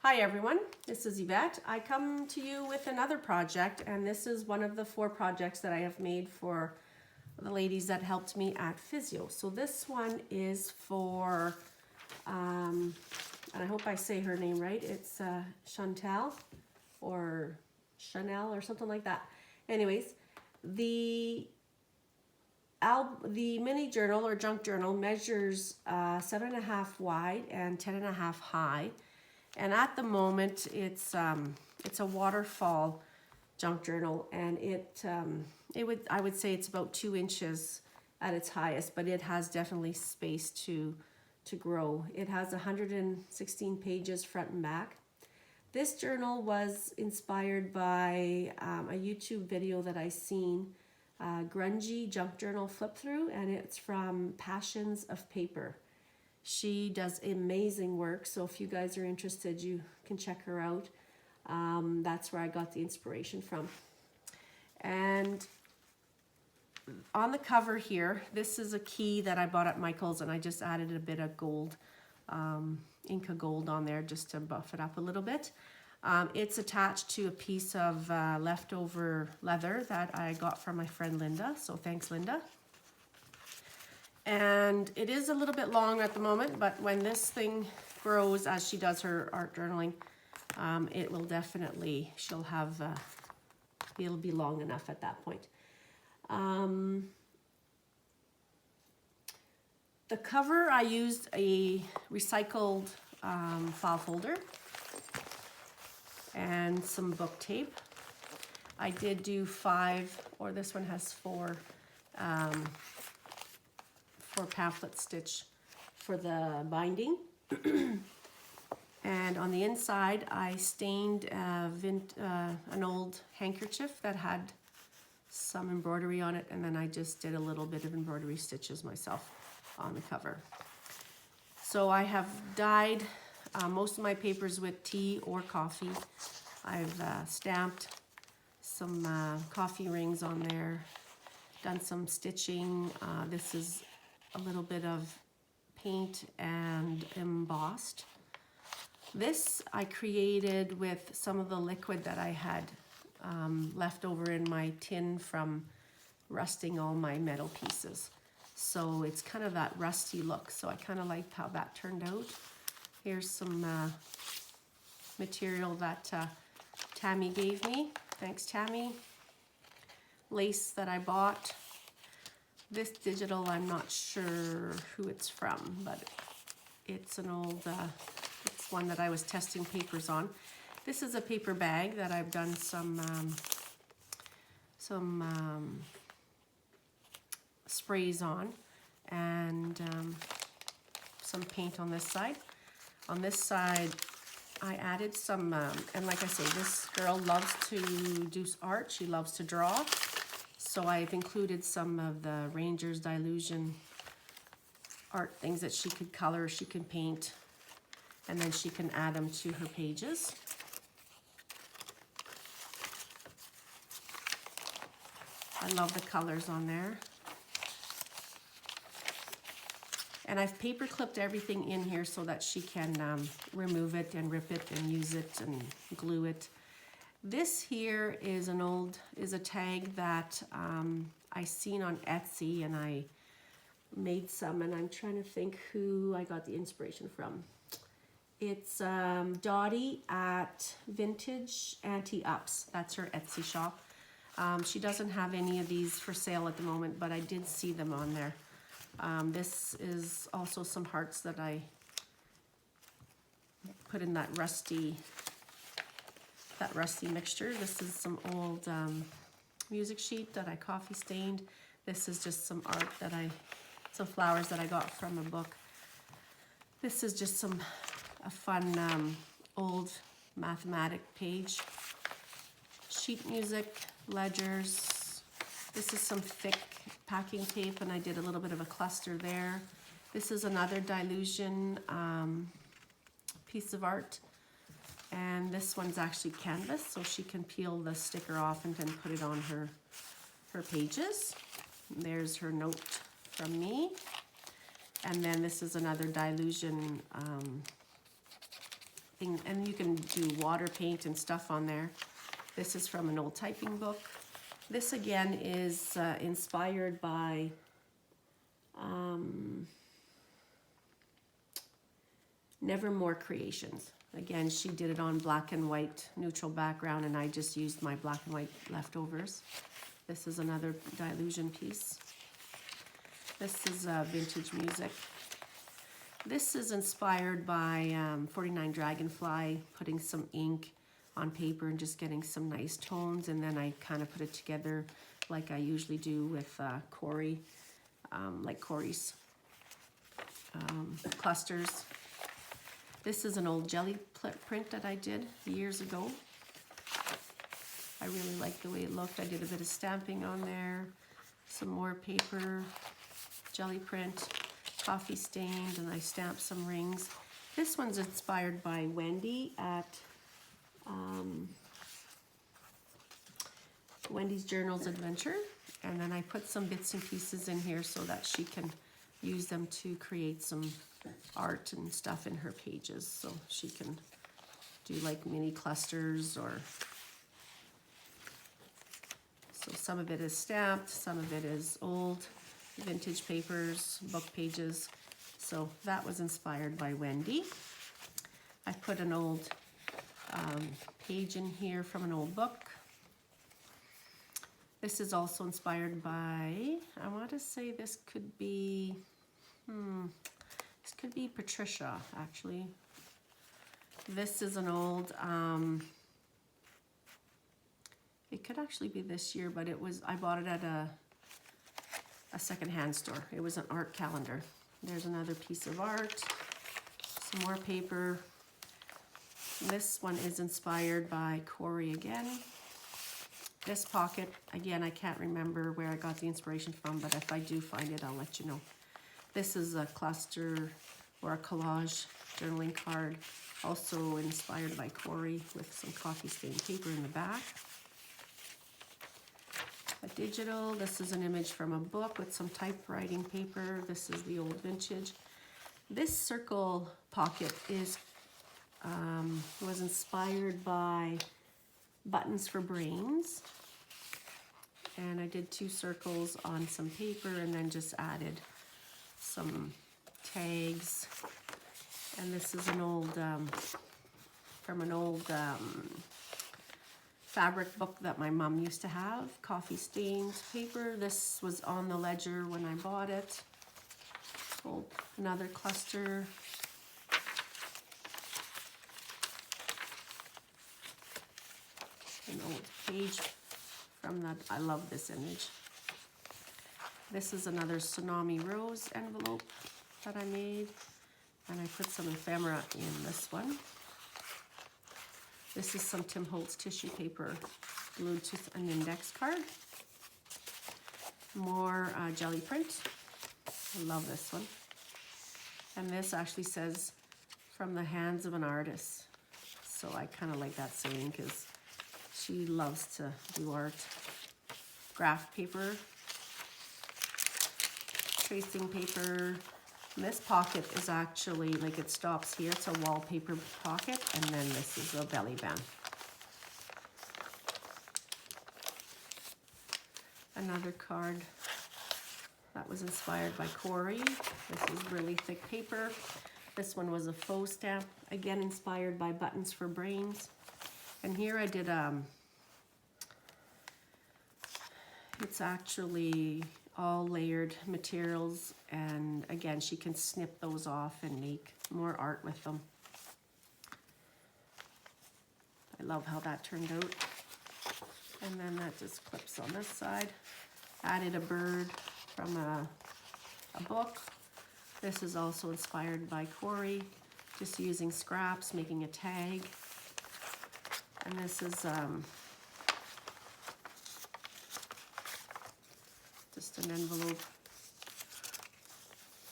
Hi everyone, this is Yvette. I come to you with another project, and this is one of the 4 projects that I have made for the ladies that helped me at physio. So this one is for, and I hope I say her name right, it's Chantal or Chanel or something like that. Anyways, the mini journal or junk journal measures 7.5 wide and 10.5 high. And at the moment, it's a Waterfall junk journal, and I would say it's about 2 inches at its highest, but it has definitely space to grow. It has 116 pages front and back. This journal was inspired by a YouTube video that I seen, Grungy junk journal flip through, and it's from Passions of Paper. She does amazing work, so if you guys are interested, you can check her out. That's where I got the inspiration from. And on the cover here, this is a key that I bought at Michael's, and I just added a bit of gold, Inca gold on there just to buff it up a little bit. It's attached to a piece of leftover leather that I got from my friend Linda, so thanks Linda. And it is a little bit long at the moment, but when this thing grows as she does her art journaling, it will definitely, it'll be long enough at that point. The cover, I used a recycled file folder and some book tape. I did do 5, or this one has 4 pamphlet stitch for the binding. And on the inside I stained an old handkerchief that had some embroidery on it, and then I just did a little bit of embroidery stitches myself on the cover. So I have dyed most of my papers with tea or coffee. I've stamped some coffee rings on there, done some stitching. This is a little bit of paint and embossed. This I created with some of the liquid that I had left over in my tin from rusting all my metal pieces. So it's kind of that rusty look, so I kind of liked how that turned out. Here's some material that Tammy gave me. Thanks, Tammy. Lace that I bought. This digital, I'm not sure who it's from, but it's an old, it's one that I was testing papers on. This is a paper bag that I've done some sprays on, and some paint on this side. On this side, I added some, and like I say, this girl loves to do art. She loves to draw. So I've included some of the Ranger's Dilution art things that she could color, she can paint, and then she can add them to her pages. I love the colors on there. And I've paper clipped everything in here so that she can remove it and rip it and use it and glue it. This here is a tag that I seen on Etsy, and I made some, and I'm trying to think who I got the inspiration from. It's Dottie at Vintage Anti-Ups. That's her Etsy shop. She doesn't have any of these for sale at the moment, but I did see them on there. This is also some hearts that I put in that rusty mixture. This is some old music sheet that I coffee stained. This is just some art that some flowers that I got from a book. This is just a fun old mathematic page. Sheet music, ledgers. This is some thick packing tape, and I did a little bit of a cluster there. This is another Dilution piece of art. And this one's actually canvas, so she can peel the sticker off and then put it on her pages. There's her note from me. And then this is another Dilution thing, and you can do water paint and stuff on there. This is from an old typing book. This again is inspired by Nevermore Creations. Again, she did it on black and white neutral background, and I just used my black and white leftovers. This is another Dilution piece. This is vintage music. This is inspired by 49 Dragonfly, putting some ink on paper and just getting some nice tones, and then I kind of put it together like I usually do with Corey, like Corey's clusters. This is an old jelly print that I did years ago. I really like the way it looked. I did a bit of stamping on there, some more paper, jelly print, coffee stained, and I stamped some rings. This one's inspired by Wendy at Wendy's Journals Adventure, and then I put some bits and pieces in here so that she can use them to create some art and stuff in her pages, so she can do like mini clusters. Or so some of it is stamped, some of it is old vintage papers, book pages. So that was inspired by Wendy. I put an old page in here from an old book. This is also inspired by, I want to say this could be, this could be Patricia, actually. This is an old, it could actually be this year, but it was, I bought it at a secondhand store. It was an art calendar. There's another piece of art, some more paper. This one is inspired by Corey again. This pocket, again, I can't remember where I got the inspiration from, but if I do find it, I'll let you know. This is a cluster or a collage journaling card, also inspired by Corey, with some coffee stained paper in the back. A digital, this is an image from a book with some typewriting paper. This is the old vintage. This circle pocket is was inspired by Buttons for Brains, and I did 2 circles on some paper and then just added some tags. And this is an old from an old fabric book that my mom used to have, coffee stained paper. This was on the ledger when I bought it. Old, another cluster. An old page from that. I love this image. This is another Tsunami Rose envelope that I made, and I put some ephemera in this one. This is some Tim Holtz tissue paper glued to an index card. More jelly print. I love this one. And this actually says, "From the hands of an artist." So I kind of like that saying because she loves to do art. Graph paper, tracing paper. And this pocket is actually, like, it stops here. It's a wallpaper pocket, and then this is a belly band. Another card that was inspired by Corey. This is really thick paper. This one was a faux stamp, again inspired by Buttons for Brains. And here I did it's actually all layered materials, and again she can snip those off and make more art with them. I love how that turned out. And then that just clips on this side. Added a bird from a book. This is also inspired by Corey, just using scraps, making a tag. And this is just an envelope,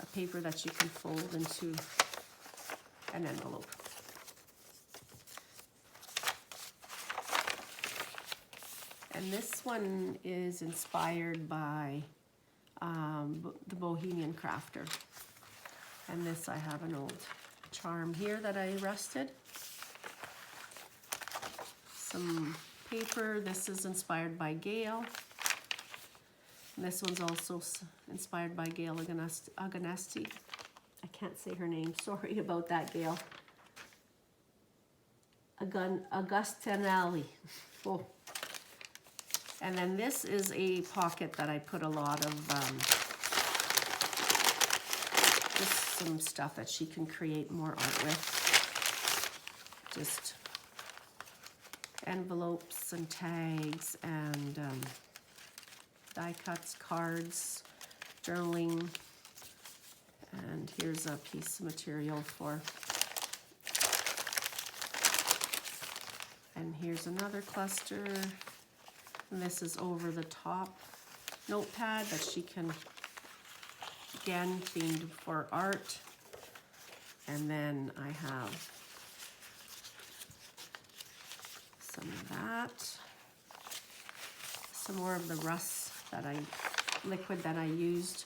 a paper that you can fold into an envelope. And this one is inspired by the Bohemian Crafter. And this, I have an old charm here that I rusted. some paper. This is inspired by Gail. And this one's also inspired by Gail Agonesti. I can't say her name. Sorry about that, Gail. Augustinelli. Oh. And then this is a pocket that I put a lot of just some stuff that she can create more art with. Just envelopes and tags and die cuts, cards, journaling. And here's a piece of material for, and here's another cluster. And this is over the top notepad that she can, again, themed for art. And then I have some of that, some more of the rust that liquid that I used,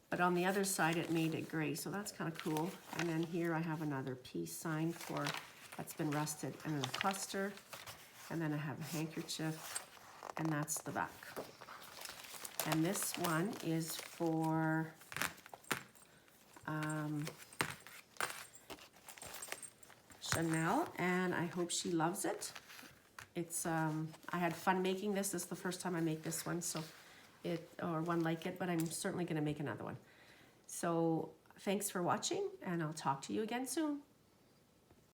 but on the other side it made it gray, so that's kind of cool. And then here I have another peace sign that's been rusted, and then a cluster, and then I have a handkerchief, and that's the back. And this one is for Chanel, and I hope she loves it. It's I had fun making this. This is the first time I make this one, so or one like it, but I'm certainly going to make another one. So thanks for watching, and I'll talk to you again soon.